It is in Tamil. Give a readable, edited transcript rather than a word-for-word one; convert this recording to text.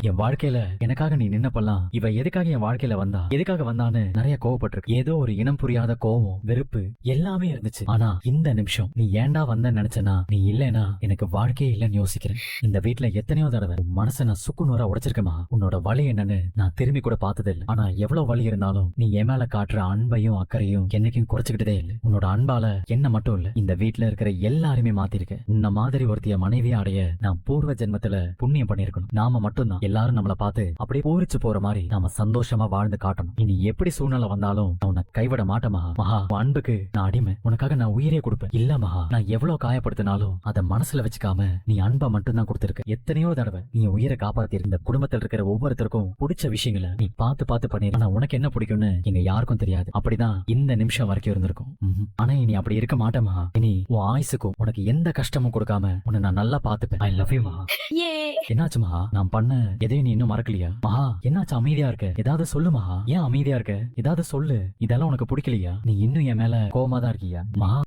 என் வாழ்க்கையில எனக்காக நீ நின்னப்பெல்லாம் இவ எதுக்காக என் வாழ்க்கையில வந்தா, எதுக்காக வந்தான்னு நிறைய கோவப்பட்டிருக்கு. ஏதோ ஒரு இனம் புரியாத கோவம், வெறுப்பு எல்லாமே இருந்துச்சு. ஆனா இந்த நிமிஷம் நீ ஏன்டா வந்த நினைச்சனா, நீ இல்லனா எனக்கு வாழ்க்கையே இல்லைன்னு யோசிக்கிறேன். இந்த வீட்டுல எத்தனையோ தடவை உன் மனசை நான் சுக்குநூறா உடைச்சிருக்கமா. உன்னோட வலி என்னன்னு நான் திரும்பி கூட பார்த்தது இல்லை. ஆனா எவ்வளவு வலி இருந்தாலும் நீ என் மேல காட்டுற அன்பையும் அக்கறையும் என்னைக்கும் குறைச்சுக்கிட்டதே இல்லை. உன்னோட அன்பால என்ன மட்டும் இல்ல, இந்த வீட்டுல இருக்கிற எல்லாருமே மாத்திருக்க. உன்ன மாதிரி ஒருத்திய மனைவியா அடைய நான் பூர்வ ஜென்மத்துல புண்ணியம் பண்ணிருக்கணும். நாம மட்டும்தான் எல்லாரும் நம்மளை பார்த்து அப்படியே பூரிச்சு போற மாதிரி நாம சந்தோஷமா வாழ்ந்து காட்டணும். இனி எப்படி சூழ்நிலை வந்தாலும் நான் உன்னை கைவிட மாட்டேன் மகா. மகா, உன் அன்புக்கு நான் அடிமை. உனக்காக நான் உயிரே கொடுப்பேன். இல்ல மகா, நான் எவ்வளவு காயப்படுத்தினாலும் அதை மனசுல வச்சுக்காம நீ அன்பை மட்டும் தான் கொடுத்திருக்க. எத்தனையோ தடவை நீ உயிரை காப்பாத்தி இந்த குடும்பத்தில் இருக்கிற ஒவ்வொருத்தருக்கும் பிடிச்ச விஷயங்களை நீ பார்த்து பார்த்து பண்ணிரு. ஆனா உனக்கு என்ன பிடிக்கும்னு எங்க யாருக்கும் தெரியாது. அப்படிதான் இந்த நிமிஷம் வரைக்கும் இருந்திருக்கும். ஆனா இனி அப்படி இருக்க மாட்டேன் மகா. இனி உன் ஆயுசுக்கும் உனக்கு எந்த கஷ்டமும் கொடுக்காம உன்னை நான் நல்லா பாத்துப்பேன். ஐ லவ் யூ மகா. என்னாச்சு மகா? நான் பண்ண எதையும் நீ இன்னும் மறக்கலையா மகா? என்னாச்சு அமைதியா இருக்க? ஏதாவது சொல்லு மகா. ஏன் அமைதியா இருக்க? ஏதாவது சொல்லு. இதெல்லாம் உனக்கு பிடிக்கலையா? நீ இன்னும் என் மேல கோவமா தான் இருக்கியா மகா?